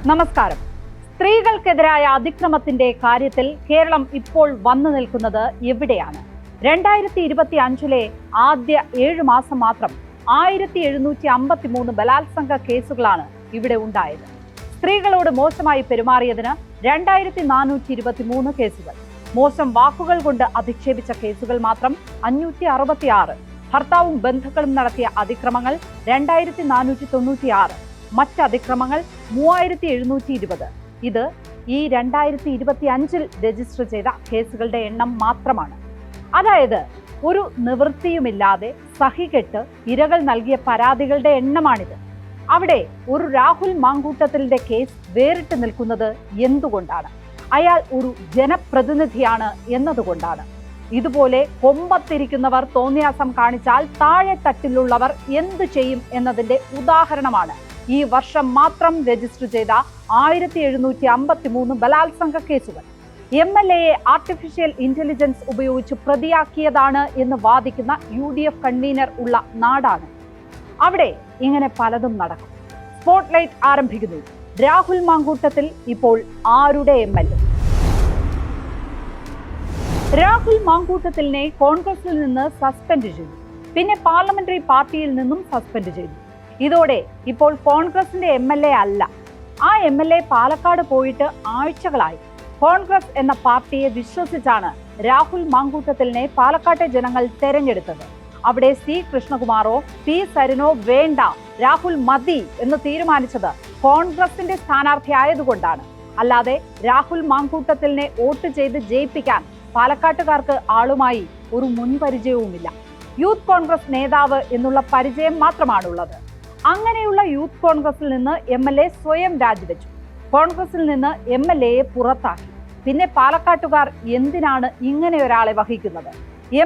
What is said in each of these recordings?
നമസ്കാരം. സ്ത്രീകൾക്കെതിരായ അതിക്രമത്തിന്റെ കാര്യത്തിൽ കേരളം ഇപ്പോൾ വന്നു നിൽക്കുന്നത് എവിടെയാണ്? 2025 ആദ്യ 7 മാസം മാത്രം 1753 ബലാത്സംഗ കേസുകളാണ് ഇവിടെ ഉണ്ടായത്. സ്ത്രീകളോട് മോശമായി പെരുമാറിയതിന് 2423 കേസുകൾ, മോശം വാക്കുകൾ കൊണ്ട് അധിക്ഷേപിച്ച കേസുകൾ മാത്രം 566, ഭർത്താവും ബന്ധുക്കളും നടത്തിയ അതിക്രമങ്ങൾ 2496, മറ്റ് അതിക്രമങ്ങൾ 3720. ഇത് ഈ 2025 രജിസ്റ്റർ ചെയ്ത കേസുകളുടെ എണ്ണം മാത്രമാണ്. അതായത് ഒരു നിവൃത്തിയുമില്ലാതെ സഹികെട്ട് ഇരകൾ നൽകിയ പരാതികളുടെ എണ്ണമാണിത്. അവിടെ ഒരു രാഹുൽ മാങ്കൂട്ടത്തിലിന്റെ കേസ് വേറിട്ട് നിൽക്കുന്നത് എന്തുകൊണ്ടാണ്? അയാൾ ഒരു ജനപ്രതിനിധിയാണ് എന്നതുകൊണ്ടാണ്. ഇതുപോലെ കൊമ്പത്തിരിക്കുന്നവർ തോന്നിയാസം കാണിച്ചാൽ താഴെ തട്ടിലുള്ളവർ എന്തു ചെയ്യും എന്നതിന്റെ ഉദാഹരണമാണ് ഈ വർഷം മാത്രം രജിസ്റ്റർ ചെയ്ത 1753 ബലാത്സംഗ കേസുകൾ. MLA ആർട്ടിഫിഷ്യൽ ഇന്റലിജൻസ് ഉപയോഗിച്ച് പ്രതിയാക്കിയതാണ് എന്ന് വാദിക്കുന്ന UDF കൺവീനർ ഉള്ള നാടാണ്. അവിടെ ഇങ്ങനെ പലതും നടക്കും. സ്പോട്ട്ലൈറ്റ് ആരംഭിക്കുന്നു. രാഹുൽ മാങ്കൂട്ടത്തിൽ ഇപ്പോൾ ആരുടെ MLA? രാഹുൽ മാങ്കൂട്ടത്തിലിനെ കോൺഗ്രസിൽ നിന്ന് സസ്പെൻഡ് ചെയ്തു, പിന്നെ പാർലമെന്ററി പാർട്ടിയിൽ നിന്നും സസ്പെൻഡ് ചെയ്തു. ഇതോടെ ഇപ്പോൾ കോൺഗ്രസിന്റെ MLA അല്ല. ആ MLA പാലക്കാട് പോയിട്ട് ആഴ്ചകളായി. കോൺഗ്രസ് എന്ന പാർട്ടിയെ വിശ്വസിച്ചാണ് രാഹുൽ മാങ്കൂട്ടത്തിലിനെ പാലക്കാട്ടെ ജനങ്ങൾ തെരഞ്ഞെടുത്തത്. അവിടെ C. കൃഷ്ണകുമാറോ P. സരിനോ വേണ്ട, രാഹുൽ മതി എന്ന് തീരുമാനിച്ചത് കോൺഗ്രസിന്റെ സ്ഥാനാർത്ഥി ആയതുകൊണ്ടാണ്. അല്ലാതെ രാഹുൽ മാങ്കൂട്ടത്തിലിനെ വോട്ട് ചെയ്ത് ജയിപ്പിക്കാൻ പാലക്കാട്ടുകാർക്ക് ആളുമായി ഒരു മുൻപരിചയവുമില്ല. യൂത്ത് കോൺഗ്രസ് നേതാവ് എന്നുള്ള പരിചയം മാത്രമാണുള്ളത്. അങ്ങനെയുള്ള യൂത്ത് കോൺഗ്രസിൽ നിന്ന് MLA സ്വയം രാജിവെച്ചു. കോൺഗ്രസിൽ നിന്ന് MLAയെ പുറത്താക്കി. പിന്നെ പാലക്കാട്ടുകാർ എന്തിനാണ് ഇങ്ങനെ ഒരാളെ വഹിക്കുന്നത്?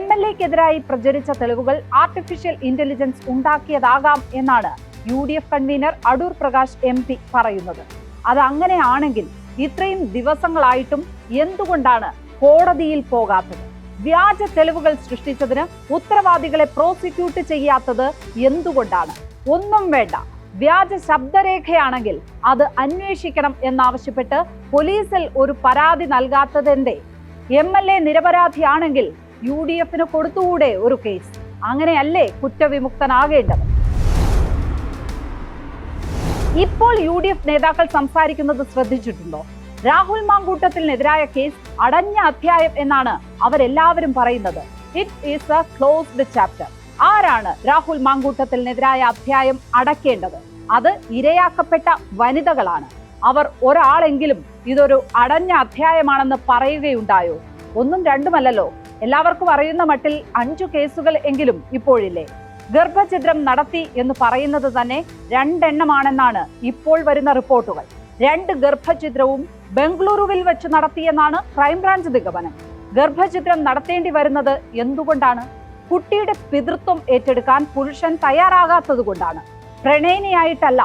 MLAക്കെതിരായി പ്രചരിച്ച തെളിവുകൾ ആർട്ടിഫിഷ്യൽ ഇന്റലിജൻസ് ഉണ്ടാക്കിയതാകാം എന്നാണ് UDF convener Adoor Prakash MP പറയുന്നത്. അത് അങ്ങനെയാണെങ്കിൽ ഇത്രയും ദിവസങ്ങളായിട്ടും എന്തുകൊണ്ടാണ് കോടതിയിൽ പോകാത്തത്? വ്യാജ തെളിവുകൾ സൃഷ്ടിച്ചതിന് ഉത്തരവാദികളെ പ്രോസിക്യൂട്ട് ചെയ്യാത്തത് എന്തുകൊണ്ടാണ്? ഒന്നും വേണ്ട, വ്യാജ ശബ്ദരേഖയാണെങ്കിൽ അത് അന്വേഷിക്കണം എന്നാവശ്യപ്പെട്ട് പോലീസിൽ ഒരു പരാതി നൽകാത്തതെന്തേ? MLA നിരപരാധിയാണെങ്കിൽ UDFന് കൊടുത്തുകൂടെ ഒരു കേസ്? അങ്ങനെയല്ലേ കുറ്റവിമുക്തനാകേണ്ടത്? ഇപ്പോൾ UDF നേതാക്കൾ സംസാരിക്കുന്നത് ശ്രദ്ധിച്ചിട്ടുണ്ടോ? രാഹുൽ മാങ്കൂട്ടത്തിനെതിരായ കേസ് അടഞ്ഞ അധ്യായം എന്നാണ് അവരെല്ലാവരും പറയുന്നത്. It is A closed chapter. ആരാണ് രാഹുൽ മാങ്കൂട്ടത്തിനെതിരായ അധ്യായം അടയ്ക്കേണ്ടത്? അത് ഇരയാക്കപ്പെട്ട വനിതകളാണ്. അവർ ഒരാളെങ്കിലും ഇതൊരു അടഞ്ഞ അധ്യായമാണെന്ന് പറയുകയുണ്ടായോ? ഒന്നും രണ്ടുമല്ലല്ലോ, എല്ലാവർക്കും അറിയുന്ന മട്ടിൽ 5 കേസുകൾ എങ്കിലും ഇപ്പോഴില്ലേ? ഗർഭഛിദ്രം നടത്തി എന്ന് പറയുന്നത് തന്നെ 2 എണ്ണമാണെന്നാണ് ഇപ്പോൾ വരുന്ന റിപ്പോർട്ടുകൾ. 2 ഗർഭഛിദ്രവും ബംഗളൂരുവിൽ വെച്ച് നടത്തിയെന്നാണ് ക്രൈംബ്രാഞ്ച് നിഗമനം. ഗർഭഛിദ്രം നടത്തേണ്ടി വരുന്നത് എന്തുകൊണ്ടാണ്? കുട്ടിയുടെ പിതൃത്വം ഏറ്റെടുക്കാൻ പുരുഷൻ തയ്യാറാകാത്തത് കൊണ്ടാണ്. പ്രണയിനിയായിട്ടല്ല,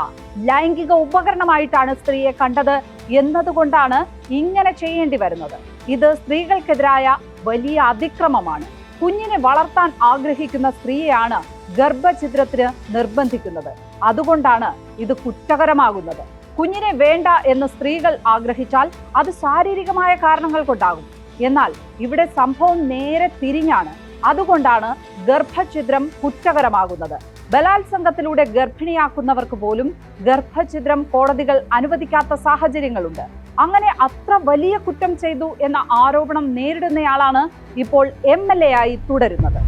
ലൈംഗിക ഉപകരണമായിട്ടാണ് സ്ത്രീയെ കണ്ടത് എന്നതുകൊണ്ടാണ് ഇങ്ങനെ ചെയ്യേണ്ടി വരുന്നത്. ഇത് സ്ത്രീകൾക്കെതിരായ വലിയ അതിക്രമമാണ്. കുഞ്ഞിനെ വളർത്താൻ ആഗ്രഹിക്കുന്ന സ്ത്രീയെയാണ് ഗർഭഛിദ്രത്തിന് നിർബന്ധിക്കുന്നത്. അതുകൊണ്ടാണ് ഇത് കുറ്റകരമാകുന്നത്. കുഞ്ഞിനെ വേണ്ട എന്ന് സ്ത്രീകൾ ആഗ്രഹിച്ചാൽ അത് ശാരീരികമായ കാരണങ്ങൾ കൊണ്ടാകും. എന്നാൽ ഇവിടെ സംഭവം നേരെ തിരിഞ്ഞാണ്. അതുകൊണ്ടാണ് ഗർഭഛിദ്രം കുറ്റകരമാകുന്നത്. ബലാത്സംഗത്തിലൂടെ ഗർഭിണിയാക്കുന്നവർക്ക് പോലും ഗർഭഛിദ്രം കോടതികൾ അനുവദിക്കാത്ത സാഹചര്യങ്ങളുണ്ട്. അങ്ങനെ അത്ര വലിയ കുറ്റം ചെയ്തു എന്ന ആരോപണം നേരിടുന്നയാളാണ് ഇപ്പോൾ MLA ആയി തുടരുന്നത്.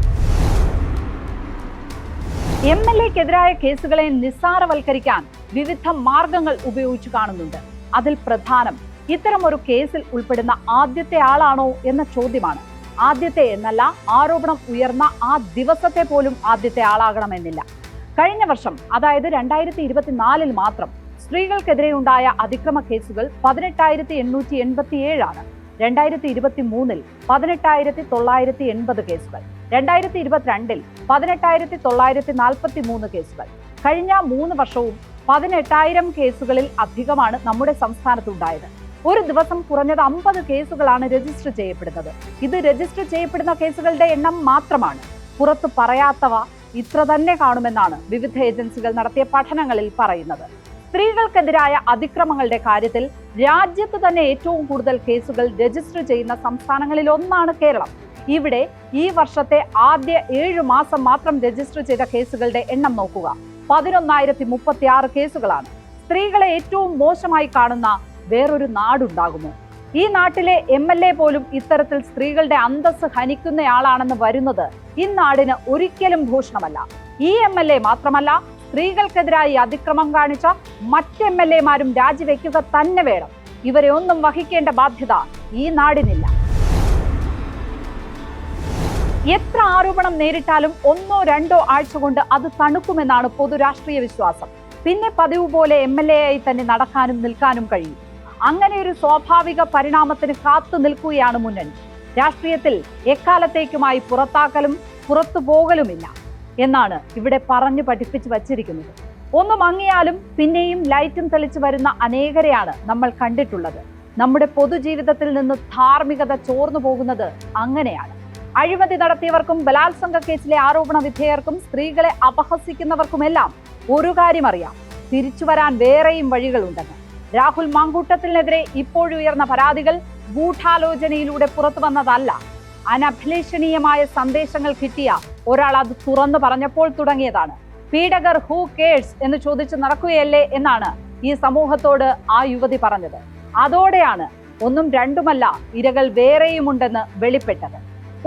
MLAക്കെതിരായ കേസുകളെ നിസ്സാരവൽക്കരിക്കാൻ വിവിധ മാർഗങ്ങൾ ഉപയോഗിച്ചു കാണുന്നുണ്ട്. അതിൽ പ്രധാനം ഇത്തരമൊരു കേസിൽ ഉൾപ്പെടുന്ന ആദ്യത്തെ ആളാണോ എന്ന ചോദ്യമാണ്. ആദ്യത്തെ എന്നല്ല, ആരോപണം ഉയർന്ന ആ ദിവസത്തെ പോലും ആദ്യത്തെ ആളാകണമെന്നില്ല. കഴിഞ്ഞ വർഷം, അതായത് 2024 മാത്രം സ്ത്രീകൾക്കെതിരെയുണ്ടായ അതിക്രമ കേസുകൾ 18,887 ആണ്. 2023 18,980 കേസുകൾ, 2022 18,943 കേസുകൾ. കഴിഞ്ഞ 3 വർഷവും 18,000 കേസുകളിൽ അധികമാണ് നമ്മുടെ സംസ്ഥാനത്തുണ്ടായത്. ഒരു ദിവസം കുറഞ്ഞത് 50 കേസുകളാണ് രജിസ്റ്റർ ചെയ്യപ്പെടുന്നത്. ഇത് രജിസ്റ്റർ ചെയ്യപ്പെടുന്ന കേസുകളുടെ എണ്ണം മാത്രമാണ്. പുറത്തു പറയാത്തവ ഇത്ര തന്നെ കാണുമെന്നാണ് വിവിധ ഏജൻസികൾ നടത്തിയ പഠനങ്ങളിൽ പറയുന്നത്. സ്ത്രീകൾക്കെതിരായ അതിക്രമങ്ങളുടെ കാര്യത്തിൽ രാജ്യത്ത് തന്നെ ഏറ്റവും കൂടുതൽ കേസുകൾ രജിസ്റ്റർ ചെയ്യുന്ന സംസ്ഥാനങ്ങളിൽ ഒന്നാണ് കേരളം. ഇവിടെ ഈ വർഷത്തെ ആദ്യ 7 മാസം മാത്രം രജിസ്റ്റർ ചെയ്ത കേസുകളുടെ എണ്ണം നോക്കുക. 11,036 കേസുകളാണ്. സ്ത്രീകളെ ഏറ്റവും മോശമായി കാണുന്ന വേറൊരു നാടുണ്ടാകുമോ? ഈ നാട്ടിലെ MLA പോലും ഇത്തരത്തിൽ സ്ത്രീകളുടെ അന്തസ്സ് ഹനിക്കുന്നയാളാണെന്ന് വരുന്നത് ഈ നാടിന് ഒരിക്കലും ഭൂഷണമല്ല. ഈ MLA മാത്രമല്ല, സ്ത്രീകൾക്കെതിരായി അതിക്രമം കാണിച്ച മറ്റ് MLA-മാരും രാജിവെക്കുക തന്നെ വേണം. ഇവരെ ഒന്നും വഹിക്കേണ്ട ബാധ്യത ഈ നാടിനില്ല. എത്ര ആരോപണം നേരിട്ടാലും 1-2 ആഴ്ച കൊണ്ട് അത് തണുക്കുമെന്നാണ് പൊതുരാഷ്ട്രീയ വിശ്വാസം. പിന്നെ പതിവ് പോലെ MLA-ആയി തന്നെ നടക്കാനും നിൽക്കാനും കഴിയും. അങ്ങനെ ഒരു സ്വാഭാവിക പരിണാമത്തിന് കാത്തു നിൽക്കുകയാണ് മുന്നണി. രാഷ്ട്രീയത്തിൽ എക്കാലത്തേക്കുമായി പുറത്താക്കലും പുറത്തു പോകലുമില്ല എന്നാണ് ഇവിടെ പറഞ്ഞു പഠിപ്പിച്ചു വച്ചിരിക്കുന്നത്. ഒന്ന് മങ്ങിയാലും പിന്നെയും ലൈറ്റും തെളിച്ചു വരുന്ന അനേകരെയാണ് നമ്മൾ കണ്ടിട്ടുള്ളത്. നമ്മുടെ പൊതുജീവിതത്തിൽ നിന്ന് ധാർമ്മികത ചോർന്നു പോകുന്നത് അങ്ങനെയാണ്. അഴിമതി നടത്തിയവർക്കും ബലാത്സംഗ കേസിലെ ആരോപണ വിധേയർക്കും സ്ത്രീകളെ അപഹസിക്കുന്നവർക്കുമെല്ലാം ഒരു കാര്യം അറിയാം: തിരിച്ചു വരാൻ വേറെയും വഴികളുണ്ടെന്ന്. രാഹുൽ മാങ്കൂട്ടത്തിനെതിരെ ഇപ്പോഴുയർന്ന പരാതികൾ ഗൂഢാലോചനയിലൂടെ പുറത്തു വന്നതല്ല. അനഭിലഷണീയമായ സന്ദേശങ്ങൾ കിട്ടിയ ഒരാൾ അത് തുറന്നു പറഞ്ഞപ്പോൾ തുടങ്ങിയതാണ്. പീഡകർ ഹൂ കേഴ്സ് എന്ന് ചോദിച്ച് നടക്കുകയല്ലേ എന്നാണ് ഈ സമൂഹത്തോട് ആ യുവതി പറഞ്ഞത്. അതോടെയാണ് ഒന്നും രണ്ടുമല്ല, ഇരകൾ വേറെയുമുണ്ടെന്ന് വെളിപ്പെട്ടത്.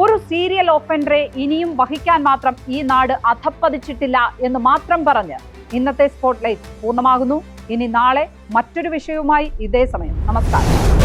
ഒരു സീരിയൽ ഓഫൻഡറെ ഇനിയും വഹിക്കാൻ മാത്രം ഈ നാട് അധപ്പതിച്ചിട്ടില്ല എന്ന് മാത്രം പറഞ്ഞ് ഇന്നത്തെ സ്പോട്ട്ലൈറ്റ് പൂർണ്ണമാകുന്നു. ഇനി നാളെ മറ്റൊരു വിഷയവുമായി ഇതേ സമയം. നമസ്കാരം.